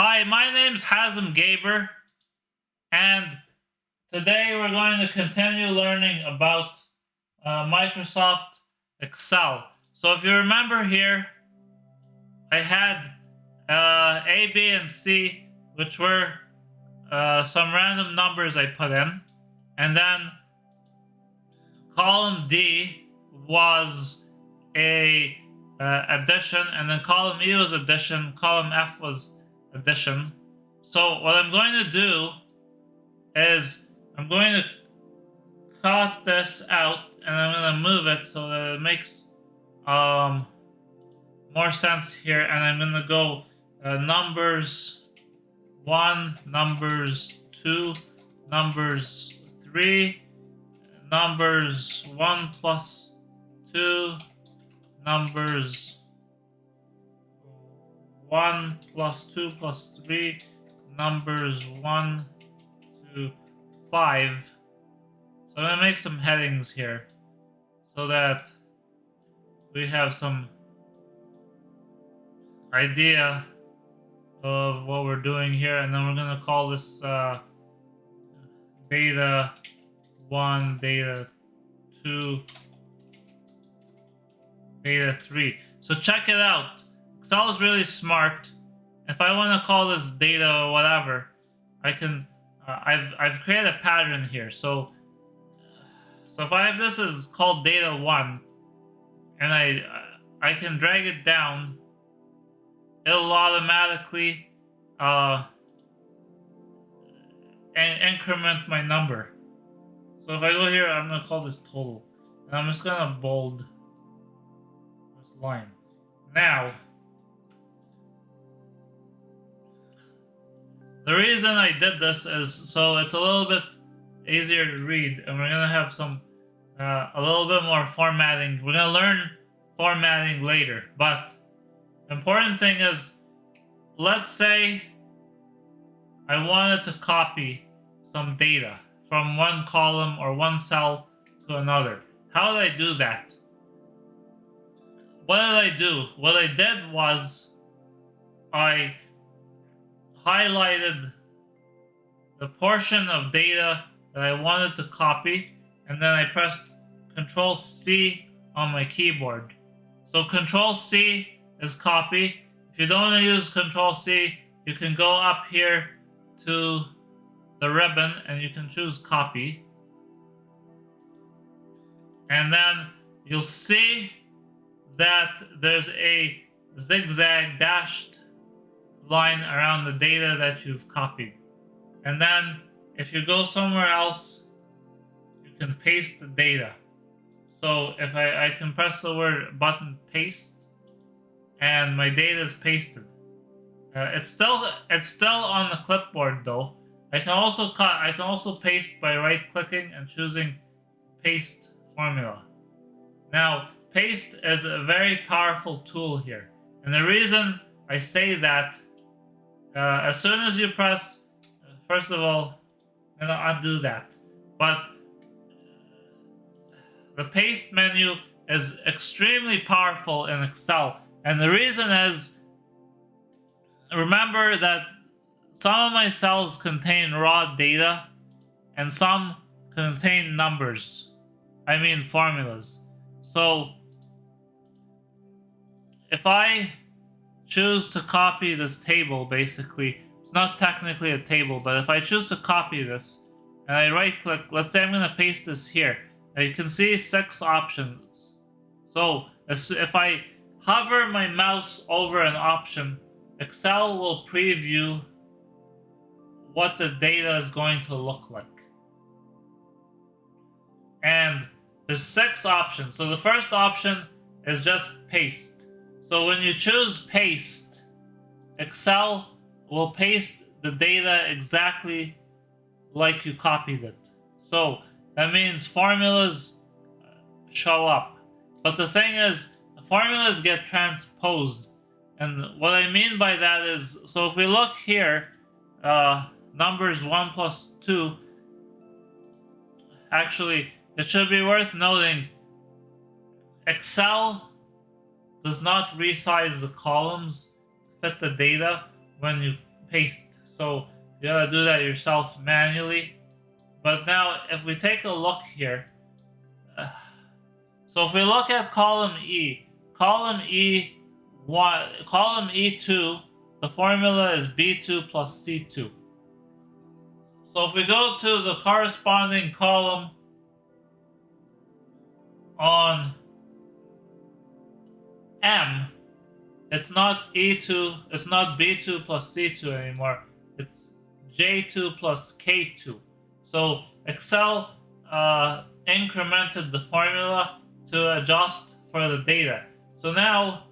Hi, my name's HAZIM Gaber, and today we're going to continue learning about Microsoft Excel. So if you remember here, I had A, B, and C, which were some random numbers I put in, and then column D was a addition, and then column E was addition, column F was addition. So what I'm going to do is I'm going to cut this out and I'm going to move it so that it makes more sense here, and I'm going to go numbers 1, numbers 2, numbers 3, numbers 1 plus 2, numbers 1 plus 2 plus 3, numbers 1 to 5. So I'm going to make some headings here so that we have some idea of what we're doing here, and then we're going to call this data 1, data 2, data 3. So check it out. Excel is really smart. If I want to call this data or whatever, I can. I've created a pattern here. So if I have this is called data 1, and I can drag it down, it'll automatically increment my number. So if I go here, I'm gonna call this total, and I'm just gonna bold this line. Now, the reason I did this is so it's a little bit easier to read, and we're gonna have some a little bit more formatting. We're gonna learn formatting later, but the important thing is, let's say I wanted to copy some data from one column or one cell to another. How did I do that? What did I do? What I did was I highlighted the portion of data that I wanted to copy, and then I pressed Ctrl+C on my keyboard. So Ctrl+C is copy. If you don't want to use Ctrl+C, you can go up here to the ribbon and you can choose copy. And then you'll see that there's a zigzag dashed line around the data that you've copied. And then if you go somewhere else, you can paste the data. So if I can press the word button paste, and my data is pasted. It's still on the clipboard though. I can also paste by right clicking and choosing paste formula. Now paste is a very powerful tool here, and the reason I say that, as soon as you press, first of all, I'm gonna undo that, but the paste menu is extremely powerful in Excel, and the reason is, remember that some of my cells contain raw data and some contain numbers. I mean formulas. So if I choose to copy this table, basically, it's not technically a table, but if I choose to copy this and I right click, let's say I'm going to paste this here. Now you can see 6 options. So if I hover my mouse over an option, Excel will preview what the data is going to look like. And there's 6 options. So the first option is just paste. So when you choose paste, Excel will paste the data exactly like you copied it. So that means formulas show up. But the thing is, the formulas get transposed. And what I mean by that is, so if we look here, numbers 1 plus 2, actually, it should be worth noting, Excel does not resize the columns to fit the data when you paste. So you gotta do that yourself manually. But now if we take a look here, so if we look at column E2, the formula is B2 plus C2. So if we go to the corresponding column on M, it's not E2, it's not B2 plus C2 anymore. It's J2 plus K2. So Excel incremented the formula to adjust for the data. So now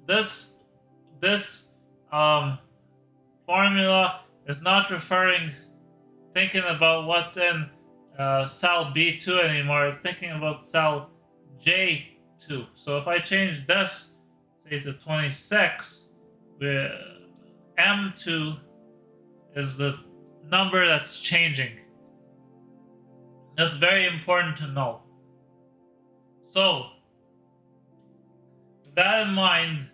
this formula is not thinking about what's in cell B2 anymore. It's thinking about cell J2. So if I change this, say to 26, M2 is the number that's changing. That's very important to know. So, with that in mind,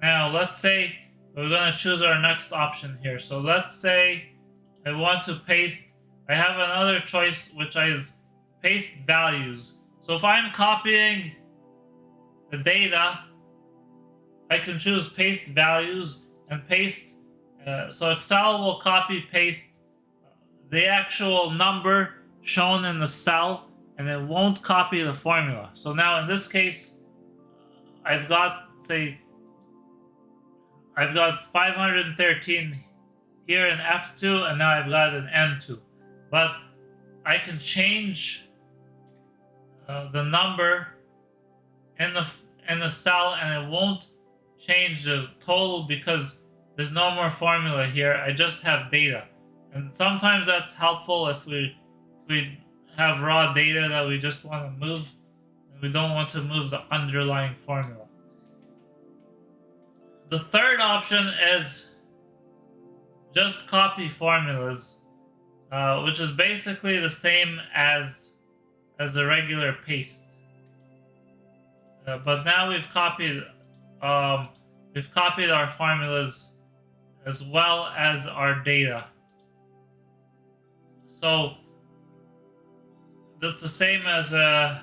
now let's say we're going to choose our next option here. So let's say I want to paste, I have another choice which is paste values. So if I'm copying the data, I can choose paste values and paste. So Excel will copy paste the actual number shown in the cell, and it won't copy the formula. So now in this case, I've got 513 here in F2, and now I've got an N2. But I can change the number in the cell, and it won't change the total because there's no more formula here. I just have data, and sometimes that's helpful if we have raw data that we just want to move, and we don't want to move the underlying formula. The third option is just copy formulas, which is basically the same as the regular paste. But now we've copied our formulas as well as our data. So that's the same as a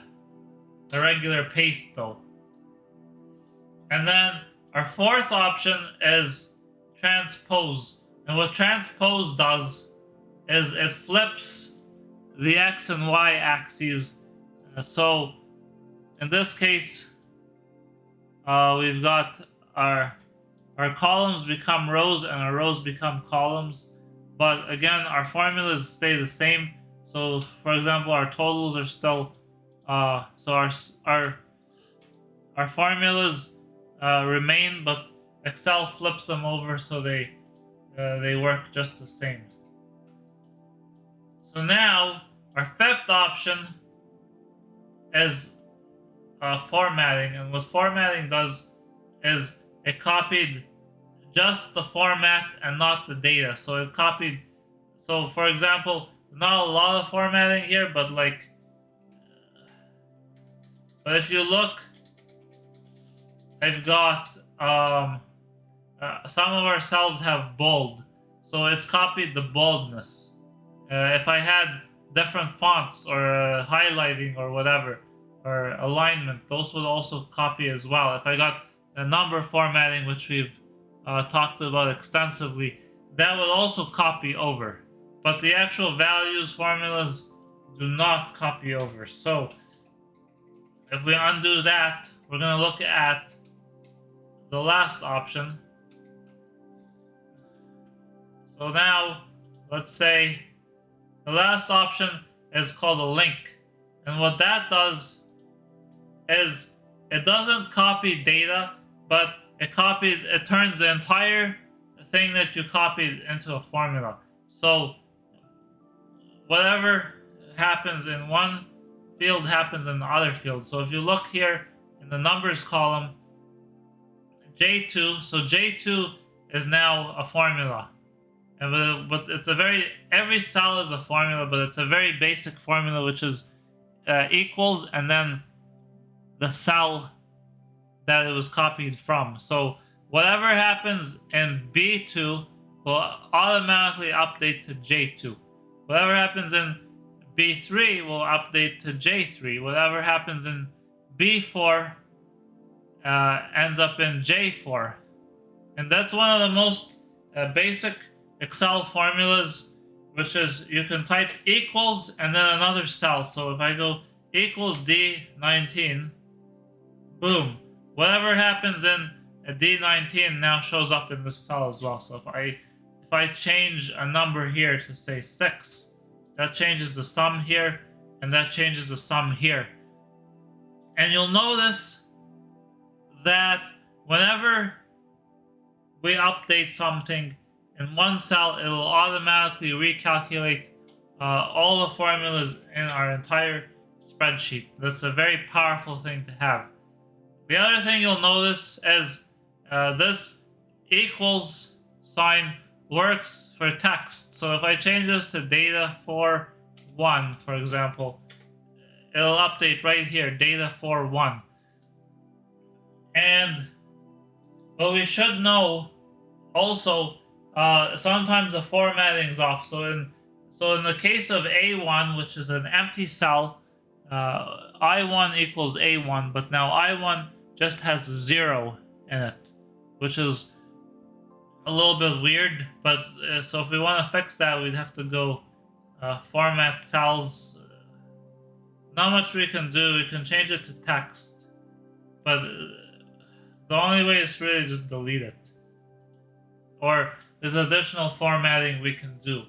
regular paste though. And then our fourth option is transpose. And what transpose does is it flips the X and Y axes. So in this case, we've got our columns become rows and our rows become columns. But again, our formulas stay the same. So for example, our totals are still, so our formulas remain, but Excel flips them over so they work just the same. So now our fifth option is formatting, and what formatting does is it copied just the format and not the data. So it copied. So for example, there's not a lot of formatting here, but if you look, I've got some of our cells have bold, so it's copied the boldness. If I had different fonts or highlighting or whatever, or alignment, those would also copy as well. If I got the number formatting, which we've talked about extensively, that will also copy over. But the actual values formulas do not copy over. So if we undo that, we're going to look at the last option. So now, let's say the last option is called a link. And what that does is it doesn't copy data, but it turns the entire thing that you copied into a formula. So whatever happens in one field happens in the other field. So if you look here in the numbers column, J2, so J2 is now a formula. But it's every cell is a formula, but it's a very basic formula, which is equals and then the cell that it was copied from. So whatever happens in B2 will automatically update to J2. Whatever happens in B3 will update to J3. Whatever happens in B4 ends up in J4. And that's one of the most basic Excel formulas, which is you can type equals and then another cell. So if I go equals D19, boom, whatever happens in a D19 now shows up in this cell as well. So if I change a number here to say 6, that changes the sum here, and that changes the sum here. And you'll notice that whenever we update something in one cell, it will automatically recalculate all the formulas in our entire spreadsheet. That's a very powerful thing to have. The other thing you'll notice is this equals sign works for text. So if I change this to data for 1, for example, it'll update right here, data for 1. And what we should know also, sometimes the formatting's off. So in the case of A1, which is an empty cell, I1 equals A1, but now I1 just has 0 in it, which is a little bit weird. But so if we want to fix that, we'd have to go format cells. Not much we can do. We can change it to text, but the only way is really just delete it. Or there's additional formatting we can do.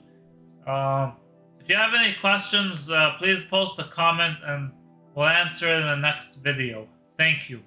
If you have any questions, please post a comment and we'll answer it in the next video. Thank you.